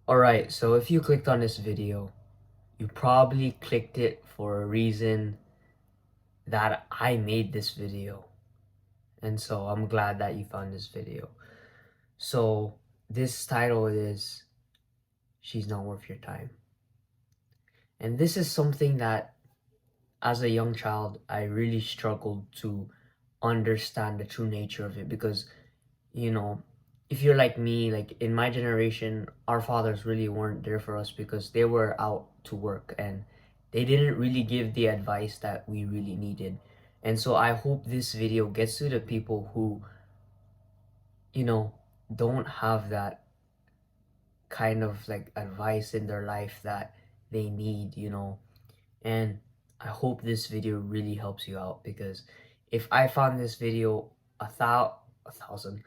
Alright, so if you clicked on this video, you probably clicked it for a reason that I made this video. And so I'm glad that you found this video. So this title is She's Not Worth Your Time. And this is something that as a young child, I really struggled to understand the true nature of it because, you know, if you're like me, like in my generation, our fathers really weren't there for us because they were out to work and they didn't really give the advice that we really needed. And so I hope this video gets to the people who, you know, don't have that kind of like advice in their life that they need, And I hope this video really helps you out because if I found this video a thousand,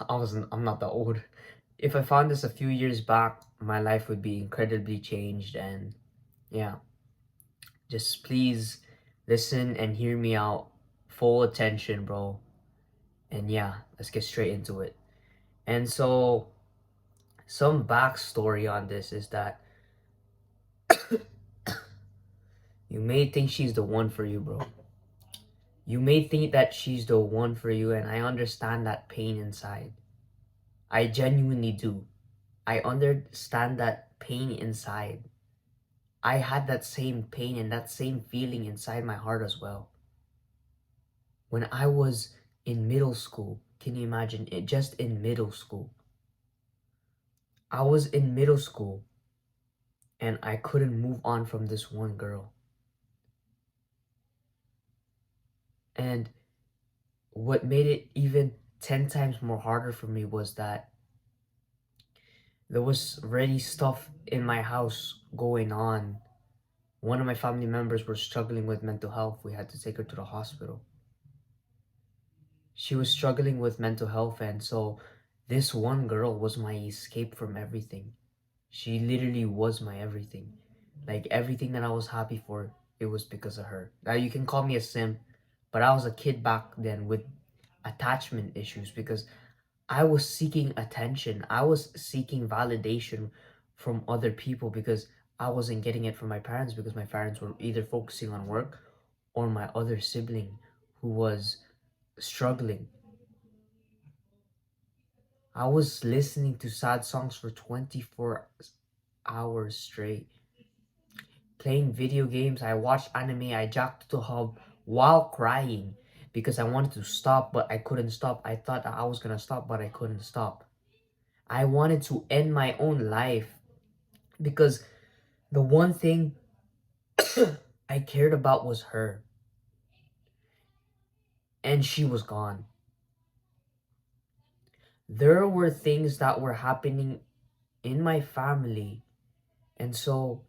I'm not that old. If I found this a few years back, my life would be incredibly changed. And yeah, just please listen and hear me out. Full attention, bro. And yeah, let's get straight into it. And so, some backstory on this is that you may think she's the one for you, bro. You may think that she's the one for you, and I understand that pain inside. I genuinely do. I understand that pain inside. I had that same pain and that same feeling inside my heart as well. When I was in middle school, can you imagine it? Just in middle school. I was in middle school and I couldn't move on from this one girl. And what made it even 10 times more harder for me was that there was already stuff in my house going on. One of my family members were struggling with mental health. We had to take her to the hospital. She was struggling with mental health, and so this one girl was my escape from everything. She literally was my everything. Like everything that I was happy for, it was because of her. Now you can call me a simp, but I was a kid back then with attachment issues because I was seeking attention. I was seeking validation from other people because I wasn't getting it from my parents because my parents were either focusing on work or my other sibling who was struggling. I was listening to sad songs for 24 hours straight. Playing video games, I watched anime, I jacked to the hub while crying because I wanted to stop but I couldn't stop. I thought that I was gonna stop but I couldn't stop. I wanted to end my own life because the one thing I cared about was her, and she was gone. There were things that were happening in my family, and so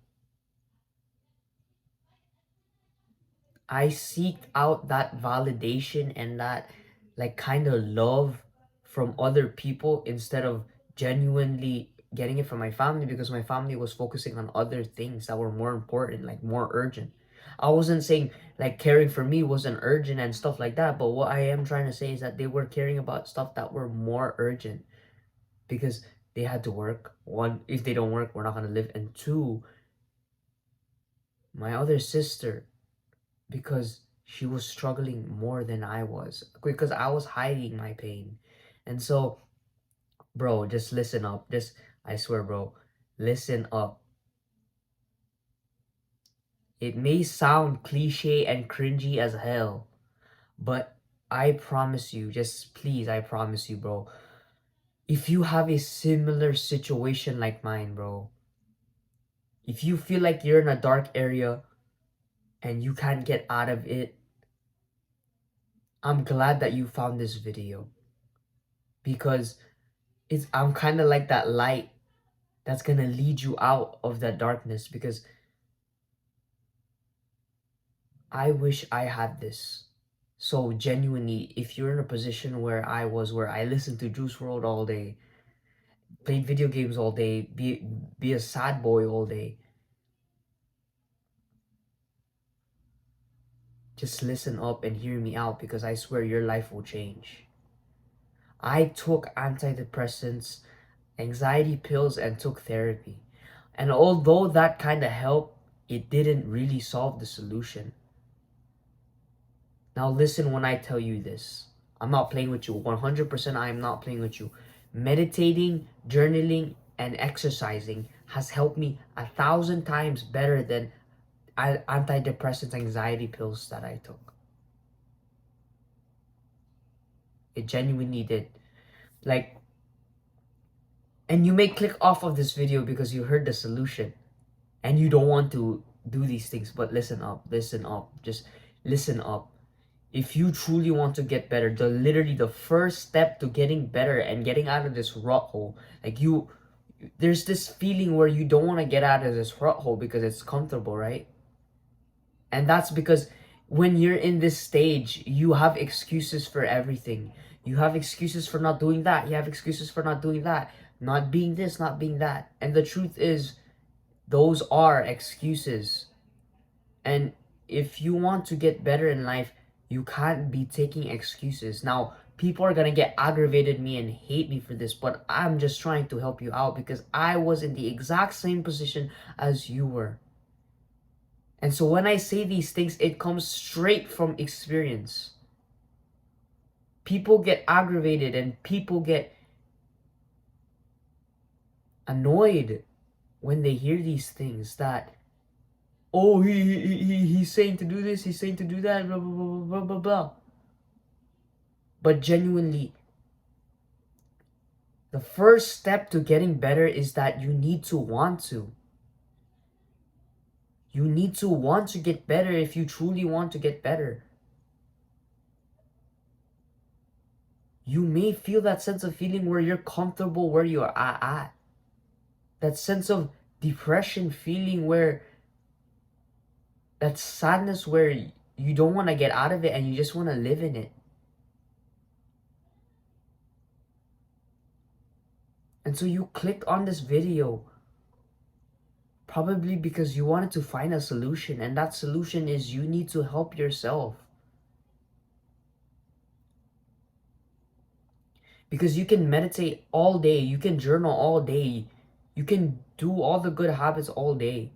I seeked out that validation and that like kind of love from other people instead of genuinely getting it from my family because my family was focusing on other things that were more important, like more urgent. I wasn't saying like caring for me wasn't urgent and stuff like that, but what I am trying to say is that they were caring about stuff that were more urgent because they had to work. One, if they don't work, we're not gonna live. And two, my other sister, because she was struggling more than I was because I was hiding my pain. And so, bro, just listen up. Just, I swear, bro, listen up. It may sound cliche and cringy as hell, but I promise you, just please, I promise you, bro. If you have a similar situation like mine, bro, if you feel like you're in a dark area and you can't get out of it, I'm glad that you found this video because I'm kind of like that light that's going to lead you out of that darkness because I wish I had this. So genuinely, if you're in a position where I was, where I listened to Juice World all day, played video games all day, be a sad boy all day, just listen up and hear me out because I swear your life will change. I took antidepressants anxiety pills, and took therapy. And although that kind of helped, it didn't really solve the solution. Now listen when I tell you this. I'm not playing with you. 100% I am not playing with you. Meditating, journaling, and exercising has helped me 1,000 times better than antidepressants, anxiety pills that I took. It genuinely did. Like, and you may click off of this video because you heard the solution and you don't want to do these things, but listen up, just listen up. If you truly want to get better, literally the first step to getting better and getting out of this rut hole, like there's this feeling where you don't want to get out of this rut hole because it's comfortable, right? And that's because when you're in this stage, you have excuses for everything. You have excuses for not doing that. You have excuses for not doing that. Not being this, not being that. And the truth is, those are excuses. And if you want to get better in life, you can't be taking excuses. Now, people are going to get aggravated me and hate me for this, but I'm just trying to help you out because I was in the exact same position as you were. And so when I say these things, it comes straight from experience. People get aggravated and people get annoyed when they hear these things that, oh, he's saying to do this, he's saying to do that, blah, blah, blah, blah, blah, blah. But genuinely, the first step to getting better is that you need to want to. You need to want to get better if you truly want to get better. You may feel that sense of feeling where you're comfortable where you are at. That sense of depression feeling where, that sadness where you don't want to get out of it and you just want to live in it. And so you clicked on this video probably because you wanted to find a solution, and that solution is you need to help yourself. Because you can meditate all day, you can journal all day, you can do all the good habits all day.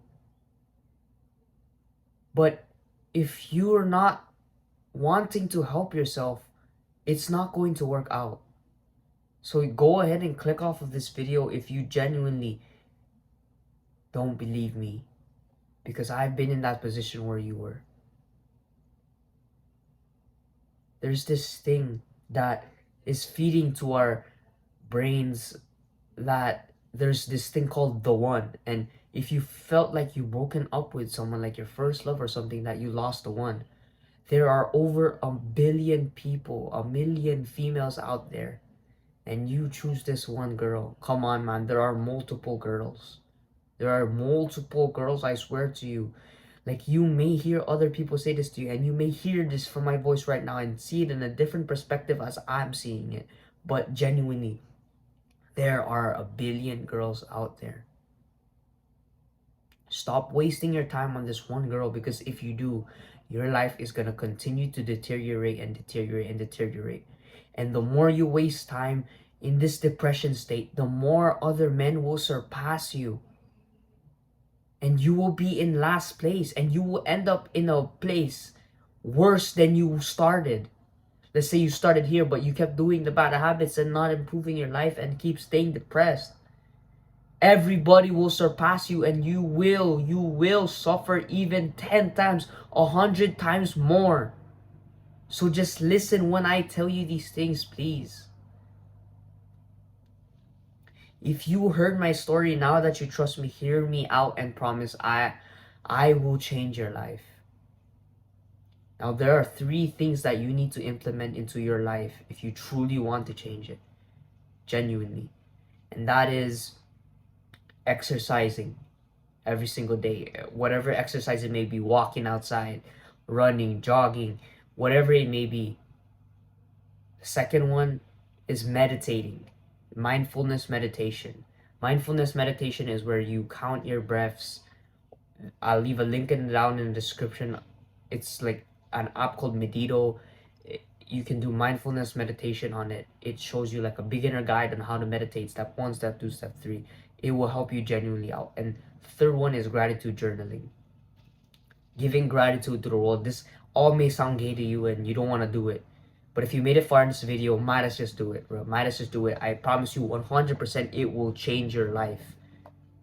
But if you're not wanting to help yourself, it's not going to work out. So go ahead and click off of this video if you genuinely don't believe me, because I've been in that position where you were. There's this thing that is feeding to our brains that there's this thing called the one. And if you felt like you broken up with someone, like your first love or something, that you lost the one, there are over 1 billion people, 1 million females out there, and you choose this one girl. Come on, man, there are multiple girls. There are multiple girls, I swear to you. Like, you may hear other people say this to you, and you may hear this from my voice right now and see it in a different perspective as I'm seeing it. But genuinely, there are 1 billion girls out there. Stop wasting your time on this one girl, because if you do, your life is going to continue to deteriorate and deteriorate and deteriorate. And the more you waste time in this depression state, the more other men will surpass you. And you will be in last place, and you will end up in a place worse than you started. Let's say you started here, but you kept doing the bad habits and not improving your life and keep staying depressed. Everybody will surpass you, and you will suffer even 10 times, 100 times more. So just listen when I tell you these things, please. If you heard my story, now that you trust me, hear me out and promise I will change your life. Now, there are 3 things that you need to implement into your life if you truly want to change it, genuinely. And that is exercising every single day. Whatever exercise it may be, walking outside, running, jogging, whatever it may be. The second one is meditating. Mindfulness meditation. Mindfulness meditation is where you count your breaths. I'll leave a link down in the description. It's like an app called Medito. you can do mindfulness meditation on it. It shows you like a beginner guide on how to meditate, step 1, step 2, step 3. It will help you genuinely out. And third one is gratitude journaling. Giving gratitude to the world. This all may sound gay to you and you don't want to do it, but if you made it far in this video, might as just do it, bro. Might as just do it. I promise you 100% it will change your life.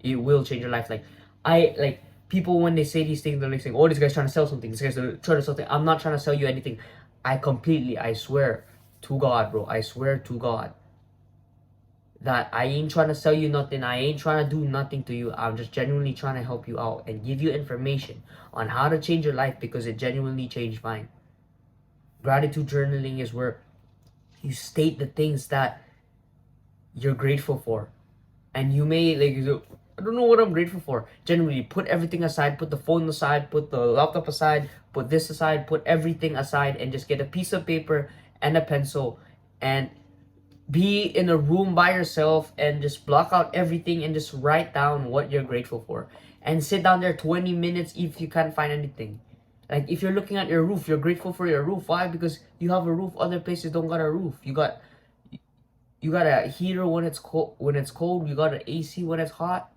It will change your life. Like people, when they say these things, they're like saying, oh, this guy's trying to sell something, this guy's trying to sell something. I'm not trying to sell you anything. I swear to God, bro, I swear to God that I ain't trying to sell you nothing. I ain't trying to do nothing to you. I'm just genuinely trying to help you out and give you information on how to change your life, because it genuinely changed mine. Gratitude journaling is where you state the things that you're grateful for. And you may like, I don't know what I'm grateful for. Generally, put everything aside, put the phone aside, put the laptop aside, put this aside, put everything aside, and just get a piece of paper and a pencil and be in a room by yourself and just block out everything and just write down what you're grateful for. And sit down there 20 minutes if you can't find anything. Like if you're looking at your roof, you're grateful for your roof. Why? Because you have a roof. Other places don't got a roof. You got a heater when it's cold. You got an AC when it's hot.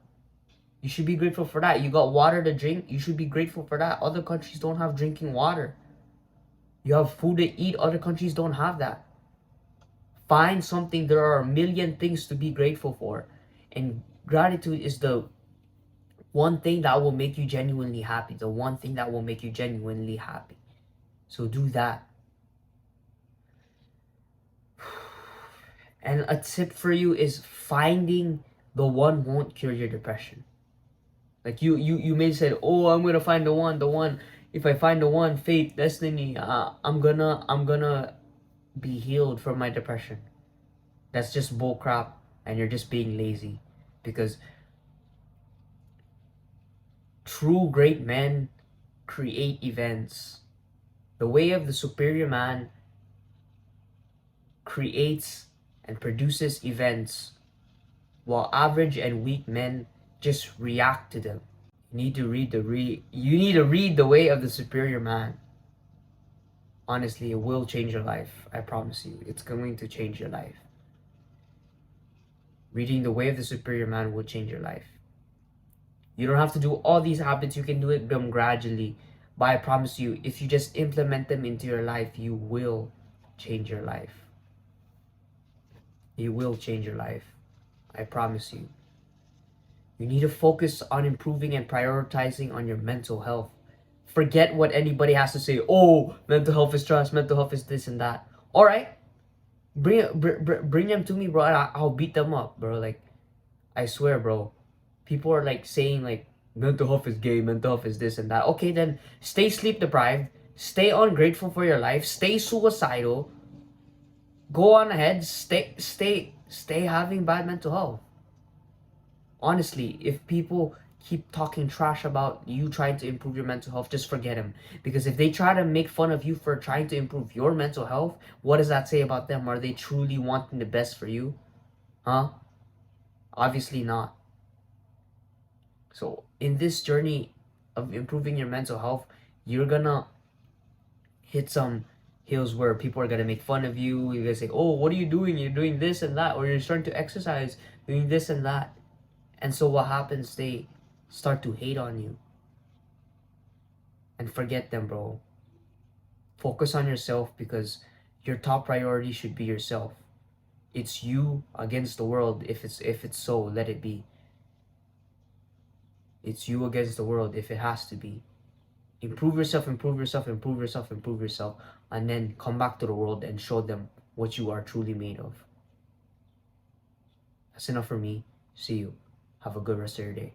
You should be grateful for that. You got water to drink. You should be grateful for that. Other countries don't have drinking water. You have food to eat. Other countries don't have that. Find something. There are a million things to be grateful for. And gratitude is the one thing that will make you genuinely happy. The one thing that will make you genuinely happy. So do that. And a tip for you is finding the one won't cure your depression. Like you may say, oh, I'm gonna find the one. If I find the one, fate, destiny, I'm gonna be healed from my depression. That's just bull crap, and you're just being lazy. Because true great men create events. The way of the superior man creates and produces events, while average and weak men just react to them. You need to read the way of the superior man. Honestly, it will change your life. I promise you, it's going to change your life. Reading the way of the superior man will change your life. You don't have to do all these habits. You can do them gradually. But I promise you, if you just implement them into your life, you will change your life. You will change your life. I promise you. You need to focus on improving and prioritizing on your mental health. Forget what anybody has to say. Oh, mental health is trash. Mental health is this and that. All right. Bring them to me, bro. I'll beat them up, bro. Like, I swear, bro. People are like saying like mental health is gay, mental health is this and that. Okay, then stay sleep deprived, stay ungrateful for your life, stay suicidal, go on ahead, stay having bad mental health. Honestly, if people keep talking trash about you trying to improve your mental health, just forget them. Because if they try to make fun of you for trying to improve your mental health, what does that say about them? Are they truly wanting the best for you? Huh? Obviously not. So in this journey of improving your mental health, you're gonna hit some hills where people are gonna make fun of you. You're gonna say, oh, what are you doing? You're doing this and that. Or you're starting to exercise, doing this and that. And so what happens? They start to hate on you. And forget them, bro. Focus on yourself, because your top priority should be yourself. It's you against the world. If it's so, let it be. It's you against the world if it has to be. Improve yourself, improve yourself, improve yourself, improve yourself, and then come back to the world and show them what you are truly made of. That's enough for me. See you. Have a good rest of your day.